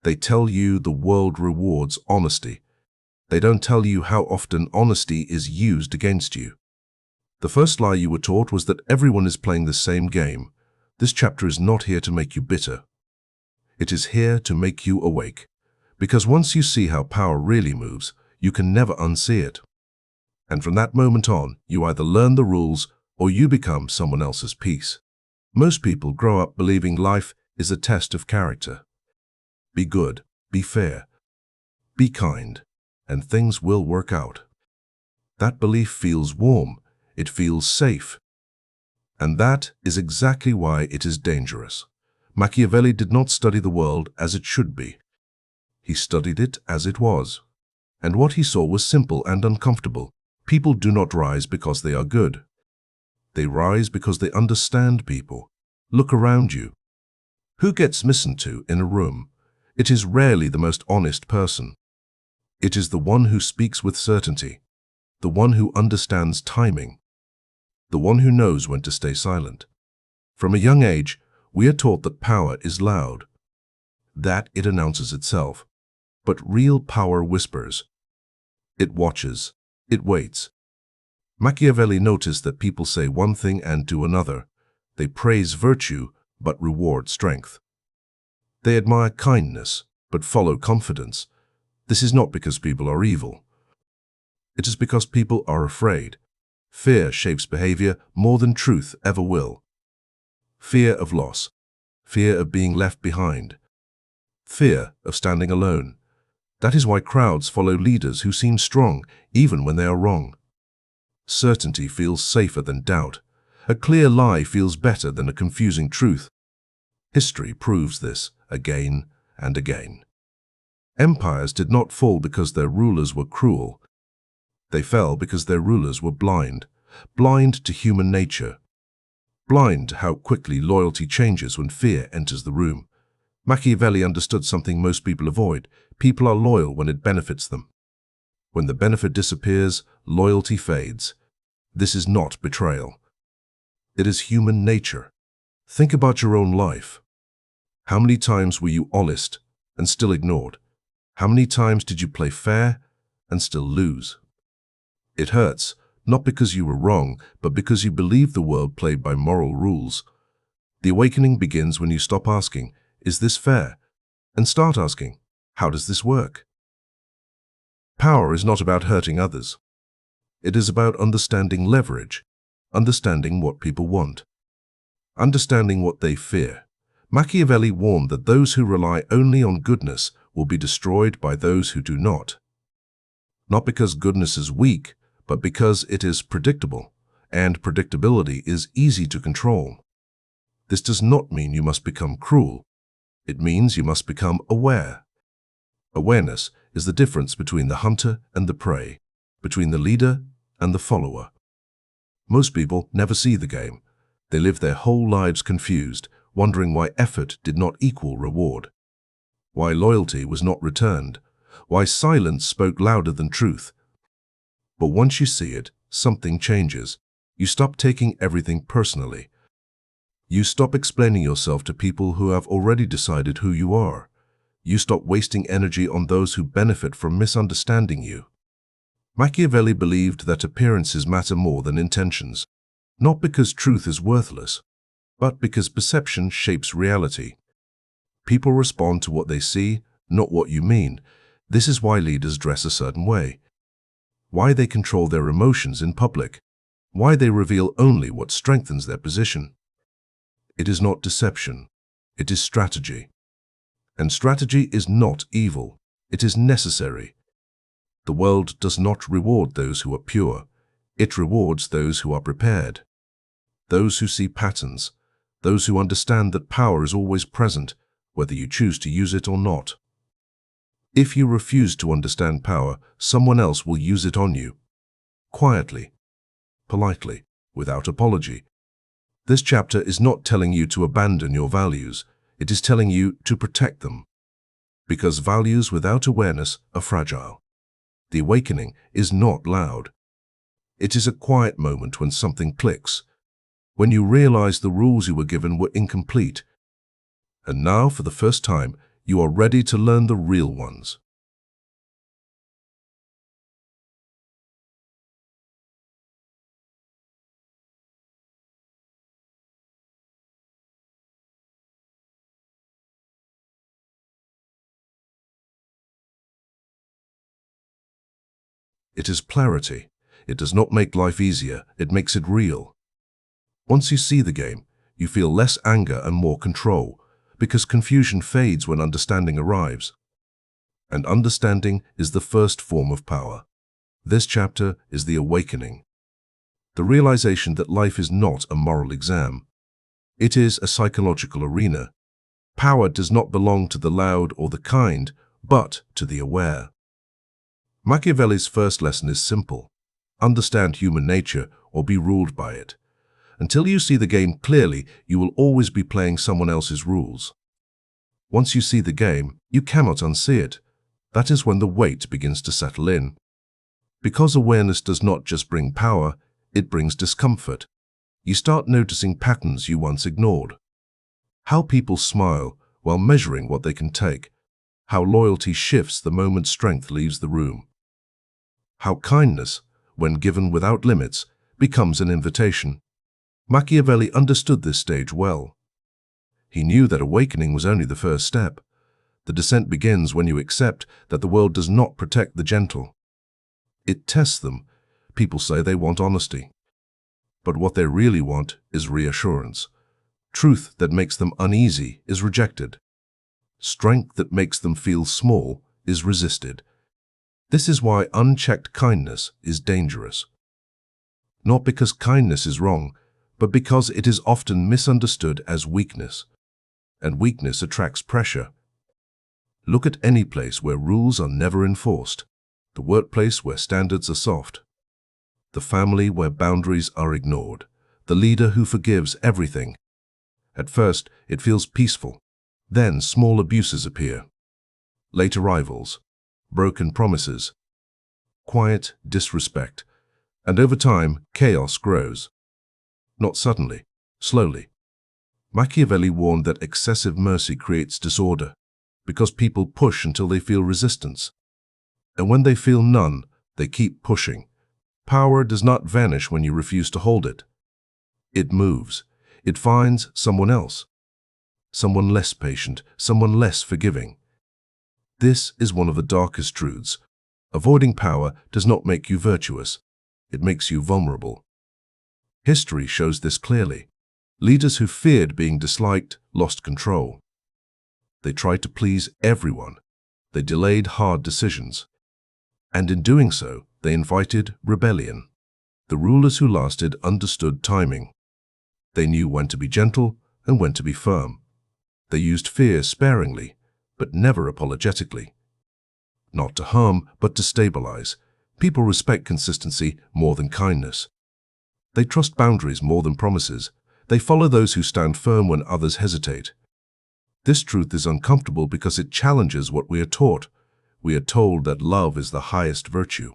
They tell you the world rewards honesty. They don't tell you how often honesty is used against you. The first lie you were taught was that everyone is playing the same game. This chapter is not here to make you bitter. It is here to make you awake. Because once you see how power really moves, you can never unsee it. And from that moment on, you either learn the rules or you become someone else's piece. Most people grow up believing life is a test of character. Be good, be fair, be kind, and things will work out. That belief feels warm, it feels safe. And that is exactly why it is dangerous. Machiavelli did not study the world as it should be. He studied it as it was. And what he saw was simple and uncomfortable. People do not rise because they are good. They rise because they understand people. Look around you. Who gets listened to in a room? It is rarely the most honest person. It is the one who speaks with certainty, the one who understands timing, the one who knows when to stay silent. From a young age, we are taught that power is loud, that it announces itself. But real power whispers. It watches. It waits. Machiavelli noticed that people say one thing and do another. They praise virtue, but reward strength. They admire kindness, but follow confidence. This is not because people are evil. It is because people are afraid. Fear shapes behavior more than truth ever will. Fear of loss. Fear of being left behind. Fear of standing alone. That is why crowds follow leaders who seem strong, even when they are wrong. Certainty feels safer than doubt. A clear lie feels better than a confusing truth. History proves this again and again. Empires did not fall because their rulers were cruel. They fell because their rulers were blind, blind to human nature, blind to how quickly loyalty changes when fear enters the room. Machiavelli understood something most people avoid. People are loyal when it benefits them. When the benefit disappears, loyalty fades. This is not betrayal. It is human nature. Think about your own life. How many times were you honest and still ignored? How many times did you play fair and still lose? It hurts, not because you were wrong, but because you believe the world played by moral rules. The awakening begins when you stop asking, "Is this fair?" and start asking, "How does this work?" Power is not about hurting others. It is about understanding leverage, understanding what people want, understanding what they fear. Machiavelli warned that those who rely only on goodness will be destroyed by those who do not. Not because goodness is weak, but because it is predictable, and predictability is easy to control. This does not mean you must become cruel. It means you must become aware. Awareness is the difference between the hunter and the prey, between the leader and the follower. Most people never see the game. They live their whole lives confused, wondering why effort did not equal reward, why loyalty was not returned, why silence spoke louder than truth. But once you see it, something changes. You stop taking everything personally. You stop explaining yourself to people who have already decided who you are. You stop wasting energy on those who benefit from misunderstanding you. Machiavelli believed that appearances matter more than intentions, not because truth is worthless, but because perception shapes reality. People respond to what they see, not what you mean. This is why leaders dress a certain way, why they control their emotions in public, why they reveal only what strengthens their position. It is not deception, it is strategy. And strategy is not evil, it is necessary. The world does not reward those who are pure, it rewards those who are prepared. Those who see patterns, those who understand that power is always present, whether you choose to use it or not. If you refuse to understand power, someone else will use it on you. Quietly, politely, without apology. This chapter is not telling you to abandon your values, it is telling you to protect them. Because values without awareness are fragile. The awakening is not loud. It is a quiet moment when something clicks, when you realize the rules you were given were incomplete. And now, for the first time, You are ready to learn the real ones. It is clarity. It does not make life easier, it makes it real. Once you see the game, you feel less anger and more control, because confusion fades when understanding arrives. And understanding is the first form of power. This chapter is the awakening. The realization that life is not a moral exam. It is a psychological arena. Power does not belong to the loud or the kind, but to the aware. Machiavelli's first lesson is simple. Understand human nature or be ruled by it. Until you see the game clearly, you will always be playing someone else's rules. Once you see the game, you cannot unsee it. That is when the weight begins to settle in. Because awareness does not just bring power, it brings discomfort. You start noticing patterns you once ignored. How people smile while measuring what they can take. How loyalty shifts the moment strength leaves the room. How kindness, when given without limits, becomes an invitation. Machiavelli understood this stage well. He knew that awakening was only the first step. The descent begins when you accept that the world does not protect the gentle. It tests them. People say they want honesty. But what they really want is reassurance. Truth that makes them uneasy is rejected. Strength that makes them feel small is resisted. This is why unchecked kindness is dangerous. Not because kindness is wrong, but because it is often misunderstood as weakness. And weakness attracts pressure. Look at any place where rules are never enforced, the workplace where standards are soft, the family where boundaries are ignored, the leader who forgives everything. At first, it feels peaceful. Then small abuses appear. Late arrivals, broken promises, quiet disrespect, and over time, chaos grows. Not suddenly, slowly. Machiavelli warned that excessive mercy creates disorder, because people push until they feel resistance. And when they feel none, they keep pushing. Power does not vanish when you refuse to hold it. It moves. It finds someone else. Someone less patient, someone less forgiving. This is one of the darkest truths. Avoiding power does not make you virtuous. It makes you vulnerable. History shows this clearly. Leaders who feared being disliked lost control. They tried to please everyone. They delayed hard decisions. And in doing so, they invited rebellion. The rulers who lasted understood timing. They knew when to be gentle and when to be firm. They used fear sparingly, but never apologetically. Not to harm, but to stabilize. People respect consistency more than kindness. They trust boundaries more than promises. They follow those who stand firm when others hesitate. This truth is uncomfortable because it challenges what we are taught. We are told that love is the highest virtue.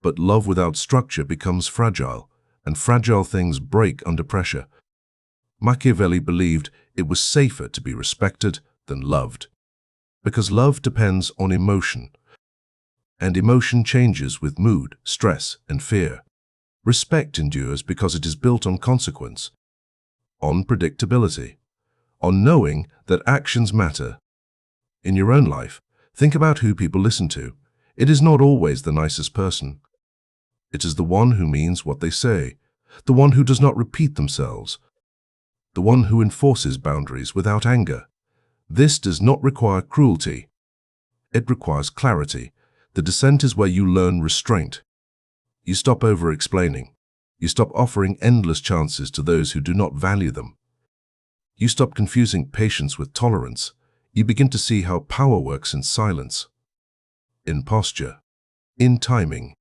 But love without structure becomes fragile, and fragile things break under pressure. Machiavelli believed it was safer to be respected than loved, because love depends on emotion, and emotion changes with mood, stress, and fear. Respect endures because it is built on consequence, on predictability, on knowing that actions matter. In your own life, think about who people listen to. It is not always the nicest person. It is the one who means what they say, the one who does not repeat themselves, the one who enforces boundaries without anger. This does not require cruelty. It requires clarity. The descent is where you learn restraint. You stop over-explaining. You stop offering endless chances to those who do not value them. You stop confusing patience with tolerance. You begin to see how power works in silence, in posture, in timing,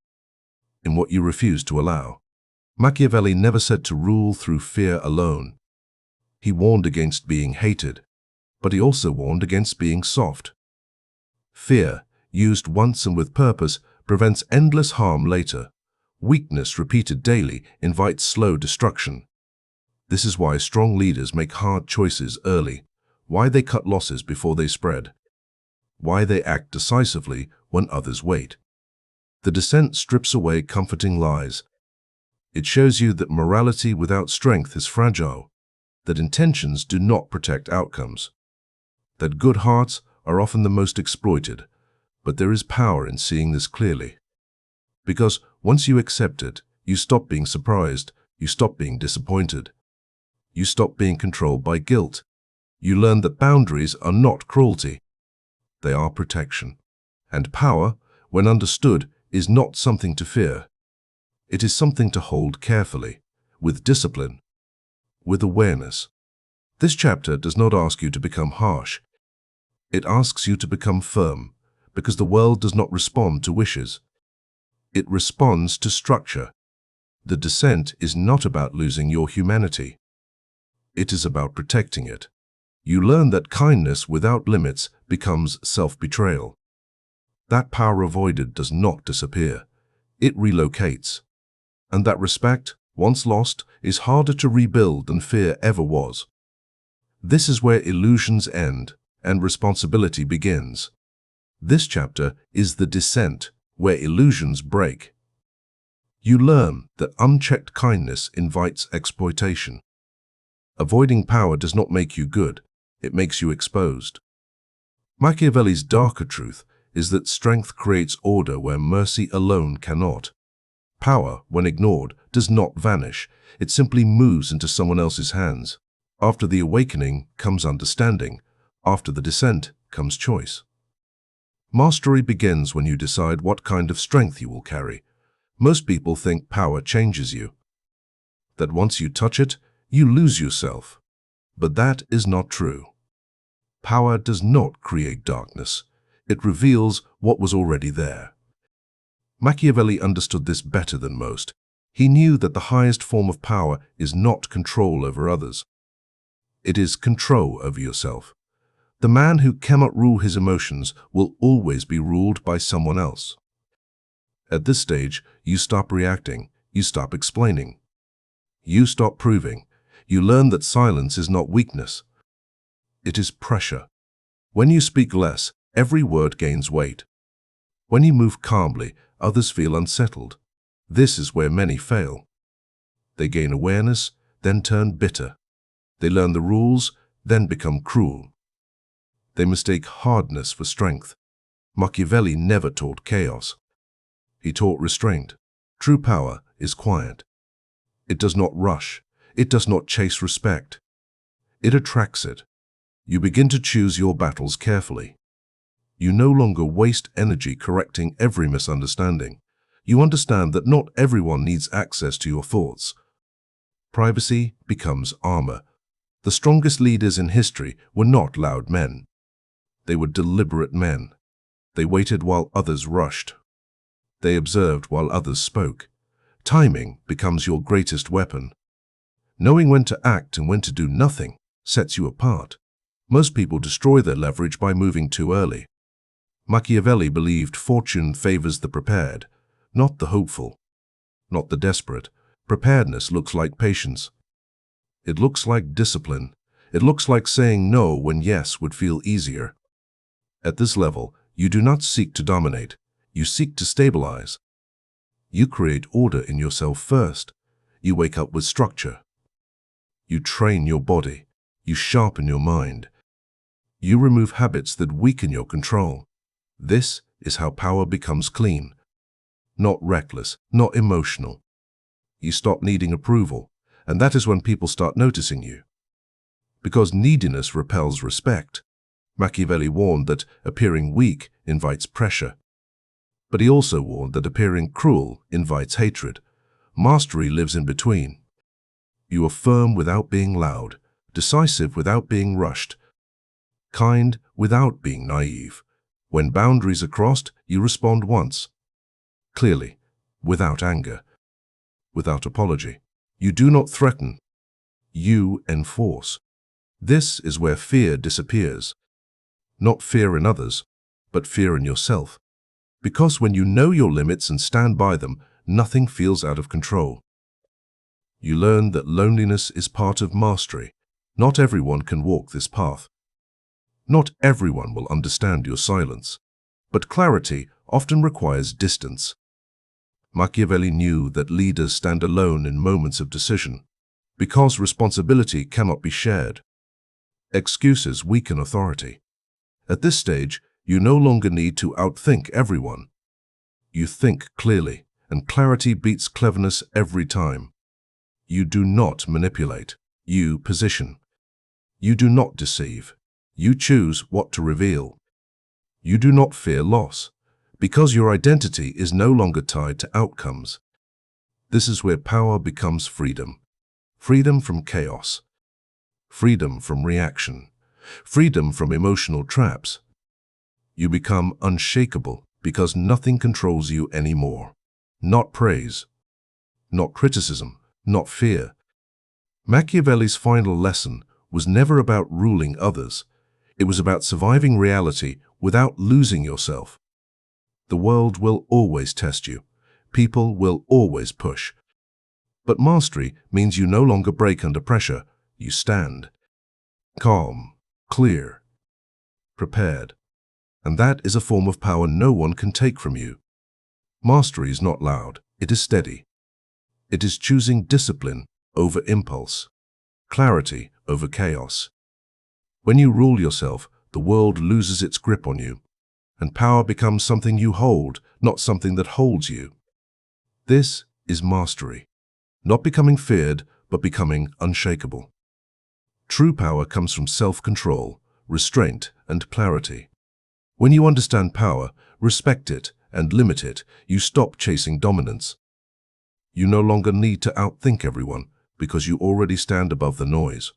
in what you refuse to allow. Machiavelli never said to rule through fear alone. He warned against being hated, but he also warned against being soft. Fear, used once and with purpose, prevents endless harm later. Weakness repeated daily invites slow destruction. This is why strong leaders make hard choices early, why they cut losses before they spread. why they act decisively when others wait. The descent strips away comforting lies. It shows you that morality without strength is fragile, that intentions do not protect outcomes, that good hearts are often the most exploited, but there is power in seeing this clearly. Because once you accept it, you stop being surprised, you stop being disappointed, you stop being controlled by guilt. You learn that boundaries are not cruelty, they are protection. And power, when understood, is not something to fear. It is something to hold carefully, with discipline, with awareness. This chapter does not ask you to become harsh. It asks you to become firm, because the world does not respond to wishes. It responds to structure. The descent is not about losing your humanity. It is about protecting it. You learn that kindness without limits becomes self-betrayal. That power avoided does not disappear. It relocates. And that respect, once lost, is harder to rebuild than fear ever was. This is where illusions end and responsibility begins. This chapter is the descent, where illusions break. You learn that unchecked kindness invites exploitation. Avoiding power does not make you good, it makes you exposed. Machiavelli's darker truth is that strength creates order where mercy alone cannot. Power, when ignored, does not vanish, it simply moves into someone else's hands. After the awakening comes understanding, after the descent comes choice. Mastery begins when you decide what kind of strength you will carry. Most people think power changes you, that once you touch it, you lose yourself. But that is not true. Power does not create darkness. It reveals what was already there. Machiavelli understood this better than most. He knew that the highest form of power is not control over others. It is control over yourself. The man who cannot rule his emotions will always be ruled by someone else. At this stage, you stop reacting, you stop explaining. You stop proving. You learn that silence is not weakness. It is pressure. When you speak less, every word gains weight. When you move calmly, others feel unsettled. This is where many fail. They gain awareness, then turn bitter. They learn the rules, then become cruel. They mistake hardness for strength. Machiavelli never taught chaos. He taught restraint. True power is quiet. It does not rush. It does not chase respect. It attracts it. You begin to choose your battles carefully. You no longer waste energy correcting every misunderstanding. You understand that not everyone needs access to your thoughts. Privacy becomes armor. The strongest leaders in history were not loud men. They were deliberate men. They waited while others rushed. They observed while others spoke. Timing becomes your greatest weapon. Knowing when to act and when to do nothing sets you apart. Most people destroy their leverage by moving too early. Machiavelli believed fortune favors the prepared, not the hopeful, not the desperate. Preparedness looks like patience. It looks like discipline. It looks like saying no when yes would feel easier. At this level, you do not seek to dominate. You seek to stabilize. You create order in yourself first. You wake up with structure. You train your body. You sharpen your mind. You remove habits that weaken your control. This is how power becomes clean. Not reckless, not emotional. You stop needing approval, and that is when people start noticing you. Because neediness repels respect. Machiavelli warned that appearing weak invites pressure. But he also warned that appearing cruel invites hatred. Mastery lives in between. You are firm without being loud, decisive without being rushed, kind without being naive. When boundaries are crossed, you respond once, clearly, without anger, without apology. You do not threaten. You enforce. This is where fear disappears. Not fear in others, but fear in yourself. Because when you know your limits and stand by them, nothing feels out of control. You learn that loneliness is part of mastery. Not everyone can walk this path. Not everyone will understand your silence, but clarity often requires distance. Machiavelli knew that leaders stand alone in moments of decision, because responsibility cannot be shared. Excuses weaken authority. At this stage, you no longer need to outthink everyone. You think clearly, and clarity beats cleverness every time. You do not manipulate. You position. You do not deceive. You choose what to reveal. You do not fear loss, because your identity is no longer tied to outcomes. This is where power becomes freedom. Freedom from chaos. Freedom from reaction. Freedom from emotional traps. You become unshakable because nothing controls you anymore. Not praise, not criticism, not fear. Machiavelli's final lesson was never about ruling others. It was about surviving reality without losing yourself. The world will always test you. People will always push. But mastery means you no longer break under pressure. You stand. Calm, clear, prepared. And that is a form of power no one can take from you. Mastery is not loud. It is steady. It is choosing discipline over impulse, clarity over chaos. When you rule yourself, the world loses its grip on you, and power becomes something you hold, not something that holds you. This is mastery, not becoming feared, but becoming unshakable. True power comes from self-control, restraint, and clarity. When you understand power, respect it, and limit it, you stop chasing dominance. You no longer need to outthink everyone, because you already stand above the noise.